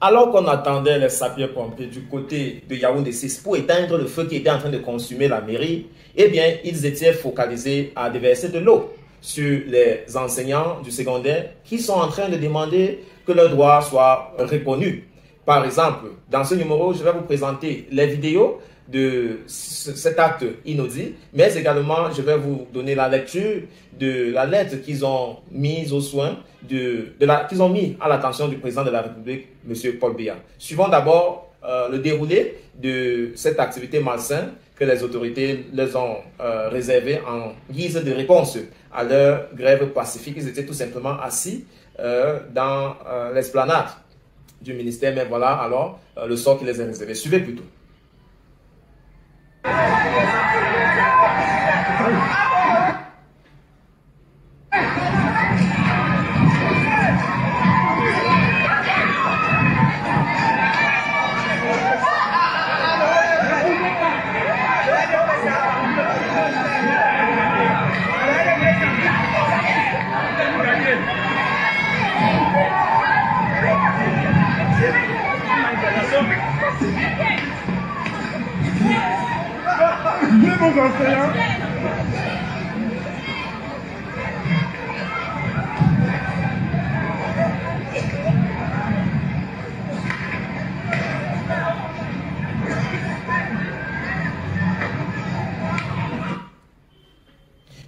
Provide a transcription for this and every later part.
Alors qu'on attendait les sapeurs-pompiers du côté de Yaoundé 6 pour éteindre le feu qui était en train de consumer la mairie, eh bien, ils étaient focalisés à déverser de l'eau sur les enseignants du secondaire qui sont en train de demander que leurs droits soient reconnus. Par exemple, dans ce numéro, je vais vous présenter les vidéos de cet acte inaudit, mais également, je vais vous donner la lecture de la lettre qu'ils ont mise au soin, qu'ils ont mis à l'attention du président de la République, M. Paul Biya. Suivons d'abord le déroulé de cette activité malsaine que les autorités leur ont réservée en guise de réponse à leur grève pacifique. Ils étaient tout simplement assis dans l'esplanade du ministère, mais voilà alors le sort qui les est réservé. Suivez plutôt.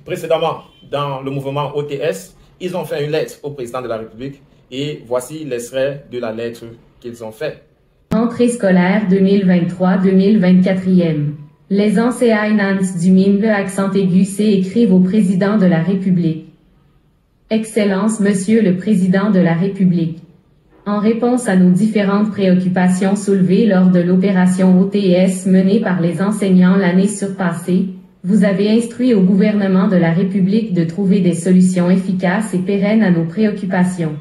Précédemment, dans le mouvement OTS, ils ont fait une lettre au président de la République et voici l'extrait de la lettre qu'ils ont fait. Rentrée scolaire 2023-2024. Les enseignants du MINE accent aigu C écrivent au président de la République. Excellence, Monsieur le Président de la République. En réponse à nos différentes préoccupations soulevées lors de l'opération OTS menée par les enseignants l'année surpassée, vous avez instruit au gouvernement de la République de trouver des solutions efficaces et pérennes à nos préoccupations.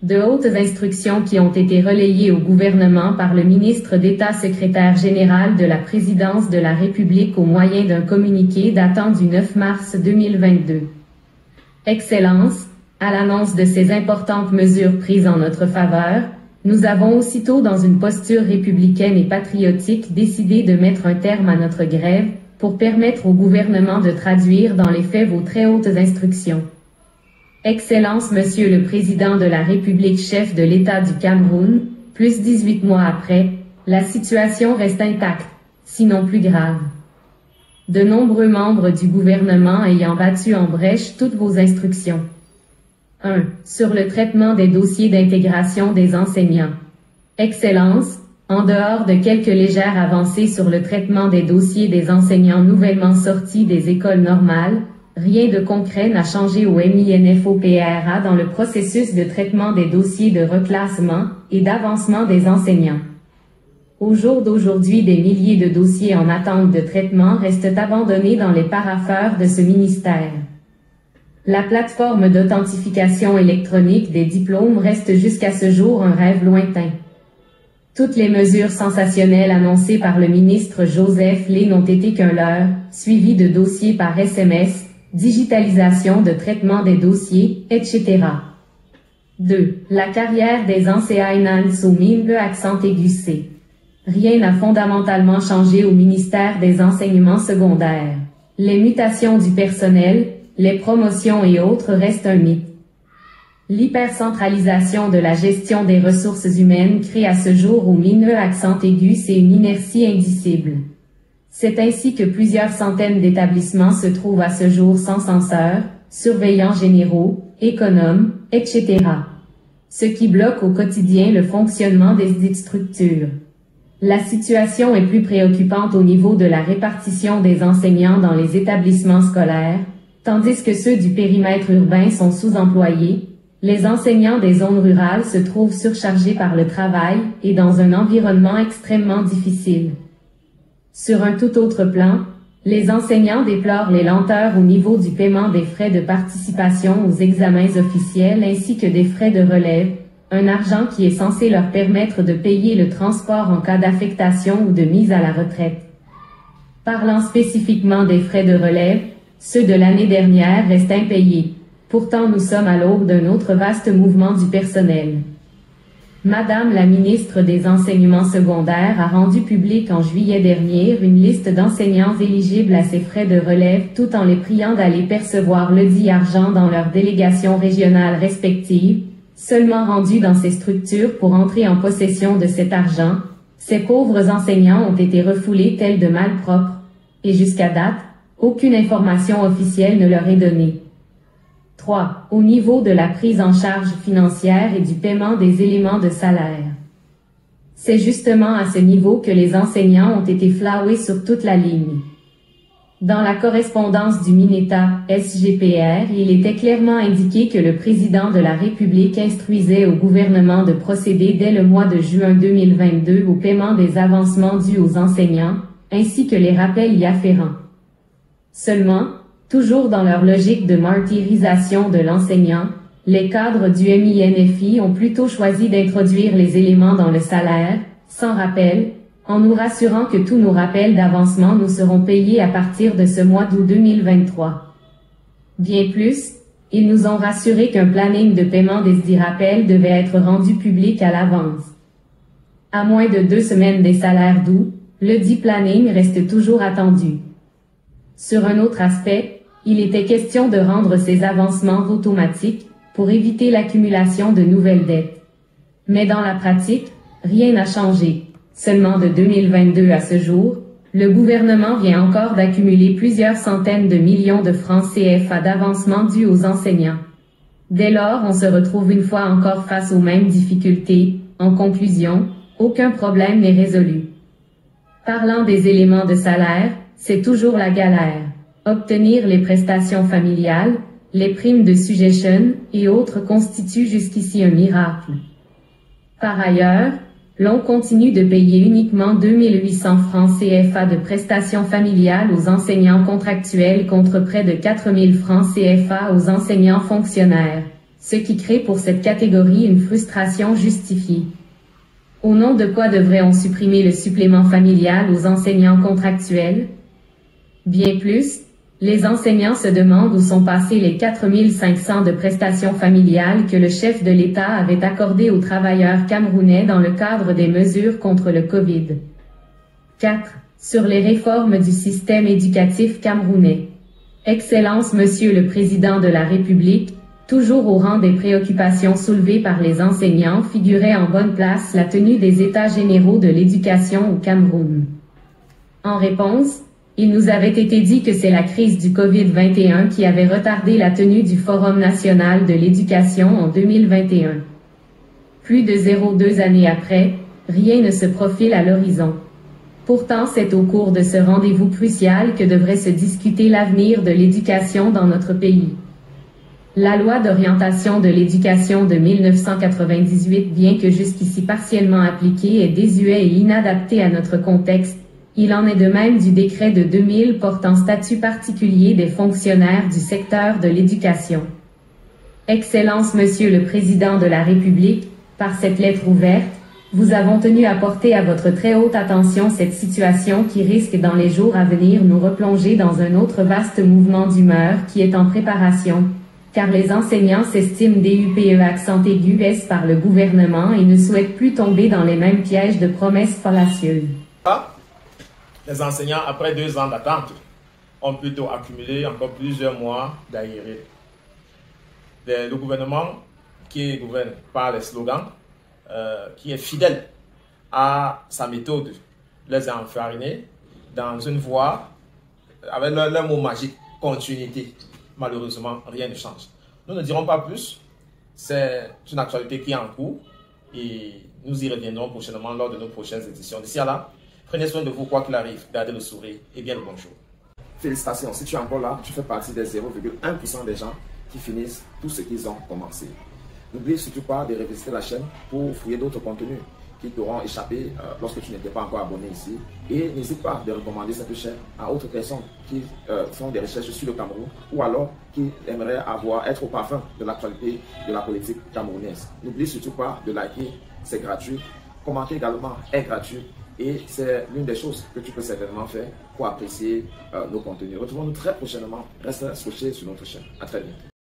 De hautes instructions qui ont été relayées au gouvernement par le ministre d'État secrétaire général de la Présidence de la République au moyen d'un communiqué datant du 9 mars 2022. Excellence, à l'annonce de ces importantes mesures prises en notre faveur, nous avons aussitôt dans une posture républicaine et patriotique décidé de mettre un terme à notre grève, pour permettre au gouvernement de traduire dans les faits vos très hautes instructions. Excellence, Monsieur le Président de la République, chef de l'État du Cameroun, plus 18 mois après, la situation reste intacte, sinon plus grave. De nombreux membres du gouvernement ayant battu en brèche toutes vos instructions. 1. Sur le traitement des dossiers d'intégration des enseignants. Excellence, en dehors de quelques légères avancées sur le traitement des dossiers des enseignants nouvellement sortis des écoles normales, rien de concret n'a changé au MINFOPRA dans le processus de traitement des dossiers de reclassement et d'avancement des enseignants. Au jour d'aujourd'hui, des milliers de dossiers en attente de traitement restent abandonnés dans les parapheurs de ce ministère. La plateforme d'authentification électronique des diplômes reste jusqu'à ce jour un rêve lointain. Toutes les mesures sensationnelles annoncées par le ministre Joseph Lé n'ont été qu'un leurre, suivi de dossiers par SMS, digitalisation de traitement des dossiers, etc. 2. La carrière des enseignants au MINE accent aigu C. Rien n'a fondamentalement changé au ministère des enseignements secondaires. Les mutations du personnel, les promotions et autres restent un mythe. L'hypercentralisation de la gestion des ressources humaines crée à ce jour au MINE accent aigu C une inertie indicible. C'est ainsi que plusieurs centaines d'établissements se trouvent à ce jour sans censeurs, surveillants généraux, économes, etc. Ce qui bloque au quotidien le fonctionnement des dites structures. La situation est plus préoccupante au niveau de la répartition des enseignants dans les établissements scolaires, tandis que ceux du périmètre urbain sont sous-employés. Les enseignants des zones rurales se trouvent surchargés par le travail et dans un environnement extrêmement difficile. Sur un tout autre plan, les enseignants déplorent les lenteurs au niveau du paiement des frais de participation aux examens officiels ainsi que des frais de relève, un argent qui est censé leur permettre de payer le transport en cas d'affectation ou de mise à la retraite. Parlant spécifiquement des frais de relève, ceux de l'année dernière restent impayés. Pourtant nous sommes à l'aube d'un autre vaste mouvement du personnel. Madame la ministre des Enseignements secondaires a rendu publique en juillet dernier une liste d'enseignants éligibles à ces frais de relève tout en les priant d'aller percevoir ledit argent dans leurs délégations régionales respectives, seulement rendus dans ces structures pour entrer en possession de cet argent. Ces pauvres enseignants ont été refoulés tels de malpropres, et jusqu'à date, aucune information officielle ne leur est donnée. 3. Au niveau de la prise en charge financière et du paiement des éléments de salaire. C'est justement à ce niveau que les enseignants ont été floués sur toute la ligne. Dans la correspondance du Mineta SGPR, il était clairement indiqué que le président de la République instruisait au gouvernement de procéder dès le mois de juin 2022 au paiement des avancements dus aux enseignants, ainsi que les rappels y afférents. Seulement, toujours dans leur logique de martyrisation de l'enseignant, les cadres du MINFI ont plutôt choisi d'introduire les éléments dans le salaire, sans rappel, en nous rassurant que tous nos rappels d'avancement nous seront payés à partir de ce mois d'août 2023. Bien plus, ils nous ont rassuré qu'un planning de paiement des dits rappels devait être rendu public à l'avance. À moins de 2 semaines des salaires d'août, le dit planning reste toujours attendu. Sur un autre aspect, il était question de rendre ces avancements automatiques pour éviter l'accumulation de nouvelles dettes. Mais dans la pratique, rien n'a changé. Seulement de 2022 à ce jour, le gouvernement vient encore d'accumuler plusieurs centaines de millions de francs CFA d'avancement dus aux enseignants. Dès lors, on se retrouve une fois encore face aux mêmes difficultés. En conclusion, aucun problème n'est résolu. Parlant des éléments de salaire, c'est toujours la galère. Obtenir les prestations familiales, les primes de suggestion et autres constituent jusqu'ici un miracle. Par ailleurs, l'on continue de payer uniquement 2800 francs CFA de prestations familiales aux enseignants contractuels contre près de 4000 francs CFA aux enseignants fonctionnaires, ce qui crée pour cette catégorie une frustration justifiée. Au nom de quoi devrait-on supprimer le supplément familial aux enseignants contractuels? Bien plus, les enseignants se demandent où sont passés les 4500 de prestations familiales que le chef de l'État avait accordées aux travailleurs camerounais dans le cadre des mesures contre le Covid. 4. Sur les réformes du système éducatif camerounais. Excellence Monsieur le Président de la République, toujours au rang des préoccupations soulevées par les enseignants, figurait en bonne place la tenue des États généraux de l'éducation au Cameroun. En réponse, il nous avait été dit que c'est la crise du Covid-21 qui avait retardé la tenue du Forum national de l'éducation en 2021. Plus de 0,2 années après, rien ne se profile à l'horizon. Pourtant, c'est au cours de ce rendez-vous crucial que devrait se discuter l'avenir de l'éducation dans notre pays. La loi d'orientation de l'éducation de 1998, bien que jusqu'ici partiellement appliquée, est désuet et inadapté à notre contexte. Il en est de même du décret de 2000 portant statut particulier des fonctionnaires du secteur de l'éducation. Excellence Monsieur le Président de la République, par cette lettre ouverte, vous avons tenu à porter à votre très haute attention cette situation qui risque dans les jours à venir nous replonger dans un autre vaste mouvement d'humeur qui est en préparation, car les enseignants s'estiment DUPE accent aigu S par le gouvernement et ne souhaitent plus tomber dans les mêmes pièges de promesses fallacieuses. Les enseignants, après 2 ans d'attente, ont plutôt accumulé encore plusieurs mois d'arriérés. Le gouvernement qui gouverne par les slogans, qui est fidèle à sa méthode, les a enfarinés dans une voie avec leur mot magique, continuité. Malheureusement, rien ne change. Nous ne dirons pas plus. C'est une actualité qui est en cours et nous y reviendrons prochainement lors de nos prochaines éditions. D'ici à là, prenez soin de vous quoi qu'il arrive, gardez le sourire et bien le bonjour. Félicitations, si tu es encore là, tu fais partie des 0,1% des gens qui finissent tout ce qu'ils ont commencé. N'oublie surtout pas de revisiter la chaîne pour fouiller d'autres contenus qui t'auront échappé lorsque tu n'étais pas encore abonné ici. Et n'hésite pas de recommander cette chaîne à d'autres personnes qui font des recherches sur le Cameroun ou alors qui aimeraient être au parfum de l'actualité de la politique camerounaise. N'oublie surtout pas de liker, c'est gratuit. Commenter également est gratuit. Et c'est l'une des choses que tu peux certainement faire pour apprécier nos contenus. Retrouvons-nous très prochainement. Reste scotché sur notre chaîne. À très bientôt.